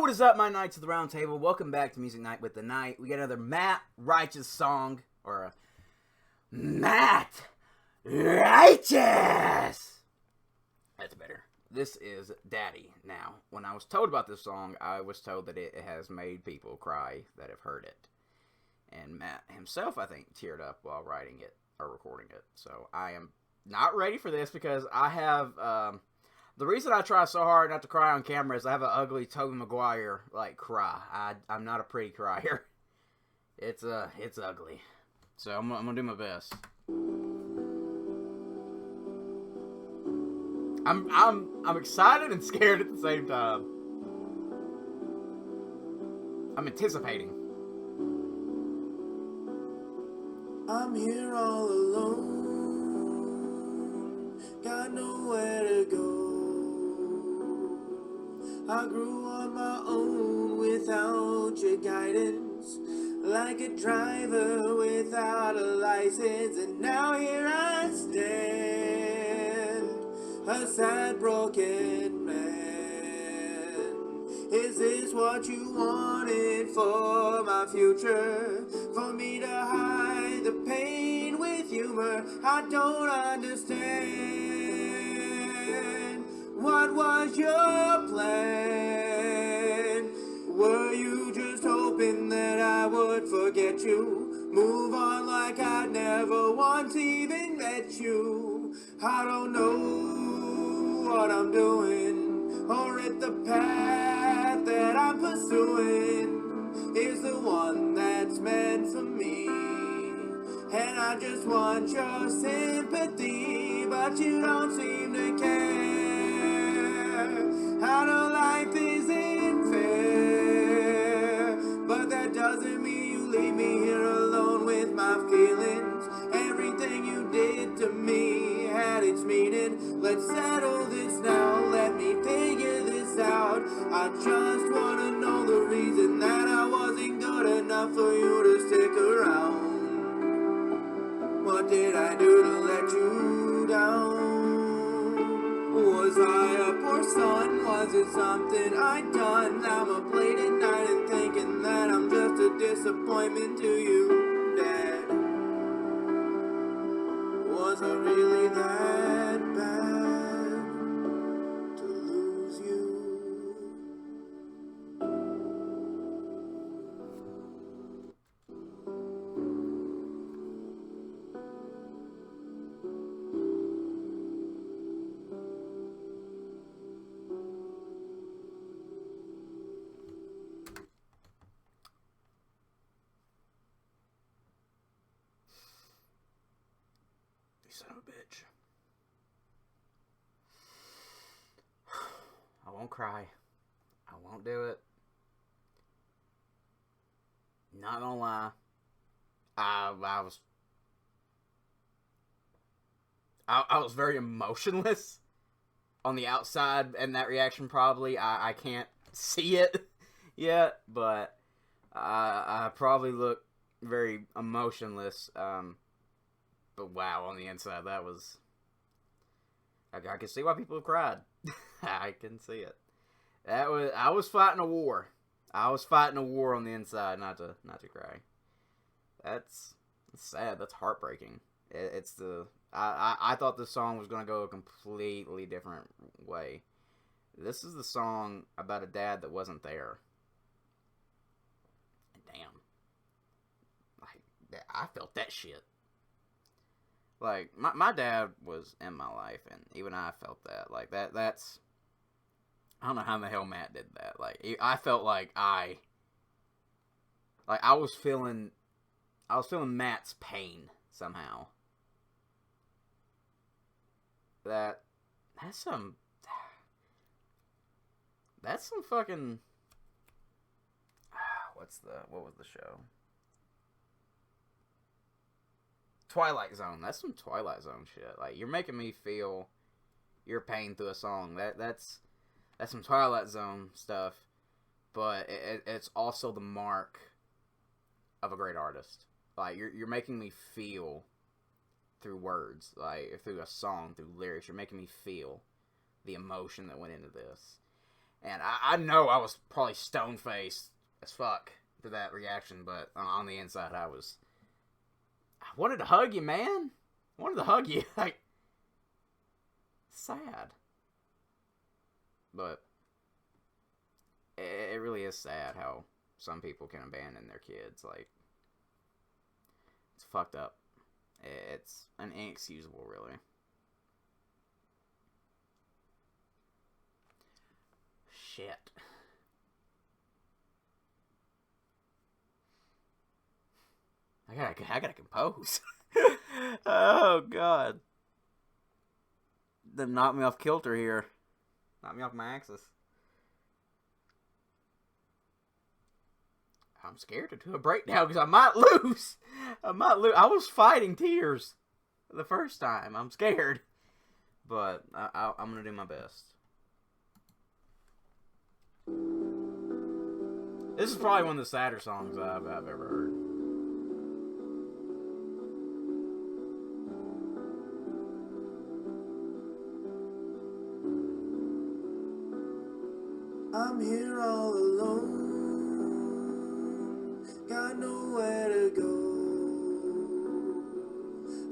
What is up, my Knights of the Round Table? Welcome back to Music Night with the Night. We got another Matt Righteous song, or a Matt Righteous. That's better. This is Daddy. Now, when I was told about this song, I was told that it has made people cry that have heard it. And Matt himself, I think, teared up while writing it, or recording it. So I am not ready for this because I have... the reason I try so hard not to cry on camera is I have an ugly Tobey Maguire like cry. I'm not a pretty crier. It's ugly. So I'm gonna do my best. I'm excited and scared at the same time. I'm anticipating. I'm here all alone, got nowhere to go. I grew on my own without your guidance, like a driver without a license. And now here I stand, a sad broken man. Is this what you wanted for my future? For me to hide the pain with humor? I don't understand. What was your plan? Were you just hoping that I would forget you? Move on like I never once even met you? I don't know what I'm doing, or if the path that I'm pursuing is the one that's meant for me. And I just want your sympathy, but you don't seem to care. I know life isn't fair, but that doesn't mean you leave me here alone with my feelings. Everything you did to me had its meaning. Let's settle this now, let me figure this out. I just wanna know the reason that I wasn't good enough for you to stick around. What did I do to let you down? Was I a poor son? Was it something I'd done? I'm up late at night and thinking that I'm just a disappointment to you, Dad. Was I really that bad to lose you? You son of a bitch. I won't cry. I won't do it. Not gonna lie. I was very emotionless on the outside, and that reaction probably I can't see it yet, but I probably look very emotionless. But wow, on the inside, that was... I can see why people have cried. I can see it. I was fighting a war. I was fighting a war on the inside, not to cry. That's sad. That's heartbreaking. I thought this song was gonna go a completely different way. This is the song about a dad that wasn't there. And damn, like I felt that shit. Like, my dad was in my life, and even I felt that. Like, that's... I don't know how the hell Matt did that. Like, I felt like I was feeling Matt's pain, somehow. That's some fucking... What was the show? Twilight Zone. That's some Twilight Zone shit. Like, you're making me feel your pain through a song. That's some Twilight Zone stuff. But it's also the mark of a great artist. Like, you're making me feel through words, like through a song, through lyrics. You're making me feel the emotion that went into this. And I know I was probably stone-faced as fuck for that reaction, but on the inside I wanted to hug you, man. I wanted to hug you. Like, sad. But it really is sad how some people can abandon their kids. Like, it's fucked up. It's inexcusable, really. Shit. I gotta compose. Oh, God. That knocked me off kilter here. Knocked me off my axis. I'm scared to do a breakdown because I might lose. I was fighting tears the first time. I'm scared. But I'm going to do my best. This is probably one of the sadder songs I've ever heard. I'm here all alone, got nowhere to go.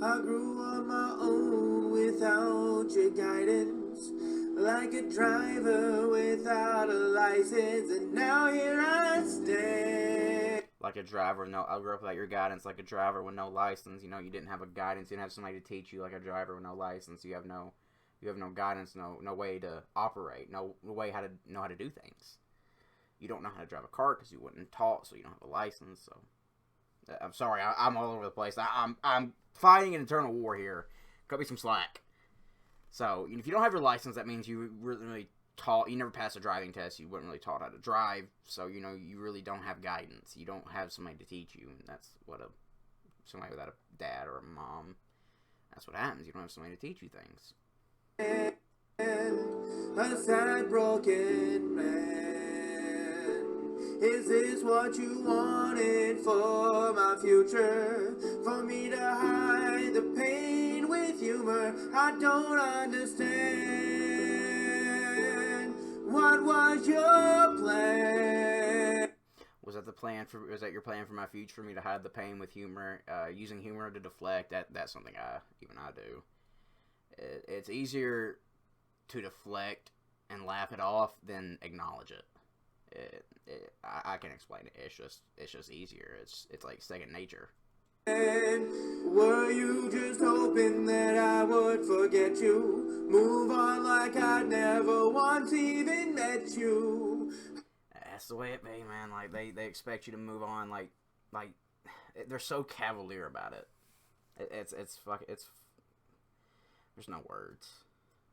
I grew on my own without your guidance, like a driver without a license, and now here I stand. Like a driver, I grew up without your guidance, like a driver with no license. You know, you didn't have a guidance, you didn't have somebody to teach you. Like a driver with no license, you have no guidance, no way to operate, no way how to know how to do things. You don't know how to drive a car because you weren't taught, so you don't have a license. So I'm sorry, I'm all over the place. I'm fighting an internal war here. Cut me some slack. So if you don't have your license, that means you really taught. You never passed a driving test. You weren't really taught how to drive. So you really don't have guidance. You don't have somebody to teach you, and that's what somebody without a dad or a mom. That's what happens. You don't have somebody to teach you things. A sad broken man. Is this what you wanted for my future? For me to hide the pain with humor? I don't understand. What was your plan? Was that your plan for my future? For me to hide the pain with humor, using humor to deflect? That's something I do. It's easier to deflect and laugh it off than acknowledge it. I can explain it. It's just easier. It's like second nature. Were you just hoping that I would forget you? Move on like I'd never once even met you. That's the way it be, man. Like they expect you to move on. Like they're so cavalier about it. It's there's no words.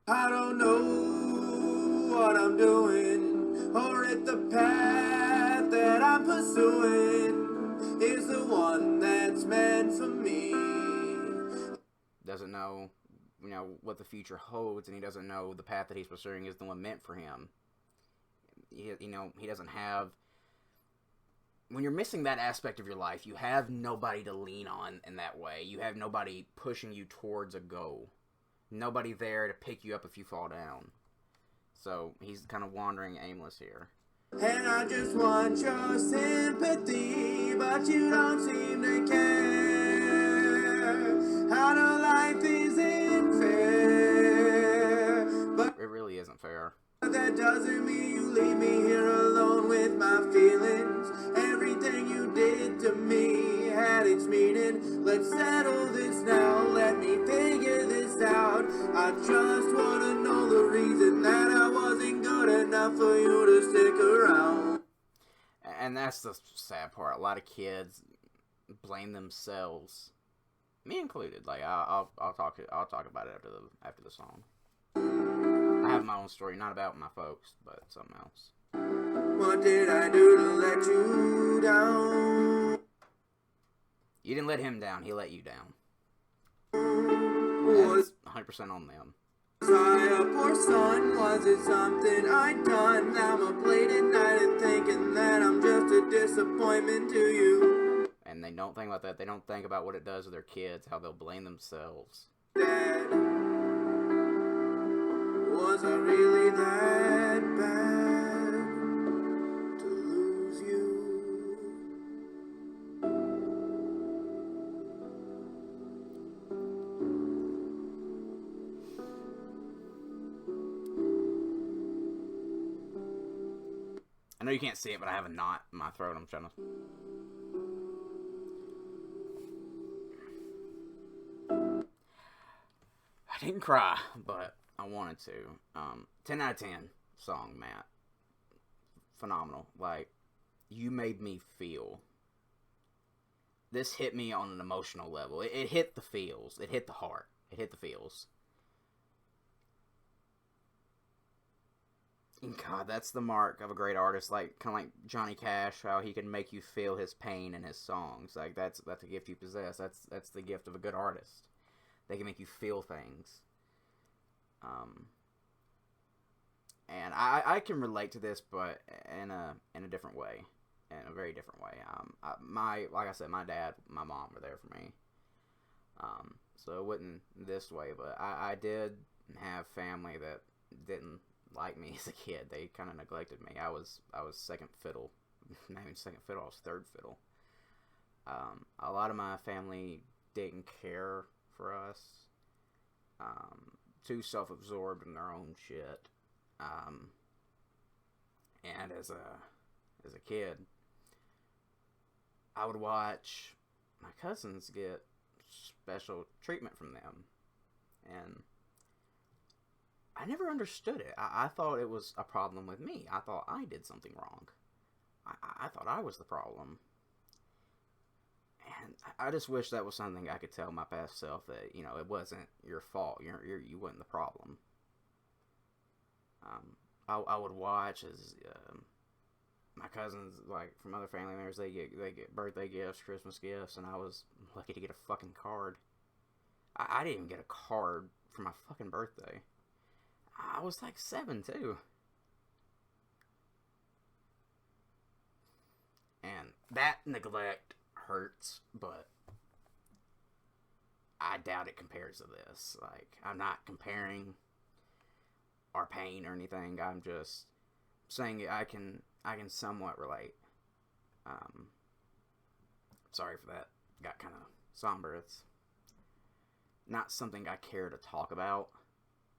I don't know what I'm doing, or if the path that I'm pursuing is the one that's meant for me. Doesn't know, what the future holds, and he doesn't know the path that he's pursuing is the one meant for him. He doesn't have. When you're missing that aspect of your life, you have nobody to lean on in that way. You have nobody pushing you towards a goal. Nobody there to pick you up if you fall down. So he's kind of wandering aimless here. And I just want your sympathy, but you don't seem to care. How to life isn't fair, but it really isn't fair. That doesn't mean you leave me here alone with my feelings. Everything you did to me had its meaning. Let's settle this now, let me figure this out. I just wanna know the reason that I wasn't good enough for you to stick around. And that's the sad part. A lot of kids blame themselves, me included. Like I'll talk about it after the song. I have my own story, not about my folks, but something else. What did I do to let you down? You didn't let him down, he let you down. Was 100% on them. I a poor son? Was it something I'd done? Now I'm up late at night and thinking that I'm just a disappointment to you. And they don't think about that. They don't think about what it does to their kids, how they'll blame themselves. Dad, Was it really that bad to lose you? I know you can't see it, but I have a knot in my throat. I'm trying to... I didn't cry, but I wanted to. 10 out of 10 song, Matt. Phenomenal. Like, you made me feel. This hit me on an emotional level. It hit the feels. It hit the heart. It hit the feels. God, that's the mark of a great artist. Like, kind of like Johnny Cash, how he can make you feel his pain in his songs. Like, that's a gift you possess. That's the gift of a good artist. They can make you feel things. And I can relate to this, but in a different way, in a very different way. Like I said, my dad, my mom were there for me. So it wasn't this way, but I did have family that didn't like me as a kid. They kind of neglected me. I was second fiddle. Not even second fiddle. I was third fiddle. A lot of my family didn't care for us. Too self-absorbed in their own shit. And as a kid, I would watch my cousins get special treatment from them, and I never understood it. I thought it was a problem with me. I thought I did something wrong. I thought I was the problem. And I just wish that was something I could tell my past self, that, you know, it wasn't your fault. You wasn't the problem. I would watch as my cousins, like, from other family members, they get birthday gifts, Christmas gifts, and I was lucky to get a fucking card. I didn't even get a card for my fucking birthday. I was like 7 too. And that neglect hurts, but I doubt it compares to this. Like, I'm not comparing our pain or anything. I'm just saying I can somewhat relate. Sorry for that. Got kind of somber. It's not something I care to talk about.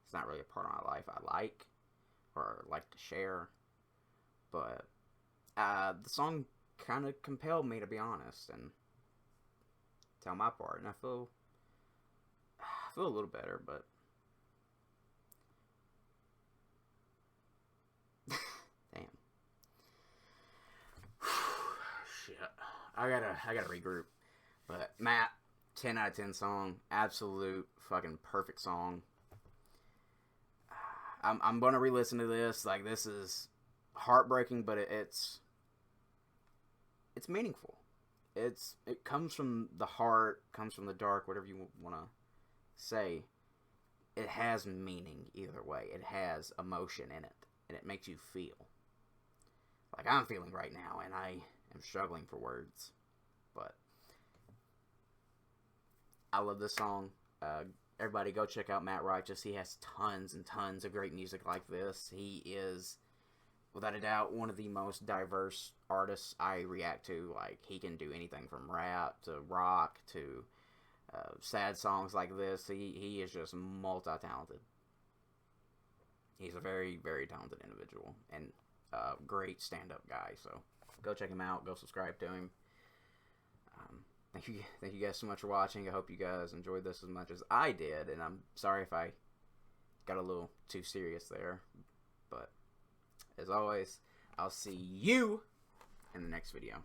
It's not really a part of my life I like or like to share. But the song kind of compelled me to be honest and tell my part, and I feel a little better, but damn. Shit. I gotta regroup. But Matt, 10 out of 10 song, absolute fucking perfect song. I'm gonna re-listen to this. Like, this is heartbreaking, but it's meaningful. It comes from the heart, comes from the dark, whatever you want to say. It has meaning either way. It has emotion in it, and it makes you feel. Like I'm feeling right now, and I am struggling for words. But I love this song. Everybody go check out Matt Righteous. He has tons and tons of great music like this. He is, without a doubt, one of the most diverse artists I react to. Like, he can do anything from rap to rock to sad songs like this. He is just multi-talented. He's a very, very talented individual and a great stand-up guy. So go check him out. Go subscribe to him. Thank you guys so much for watching. I hope you guys enjoyed this as much as I did, and I'm sorry if I got a little too serious there. But as always, I'll see you in the next video.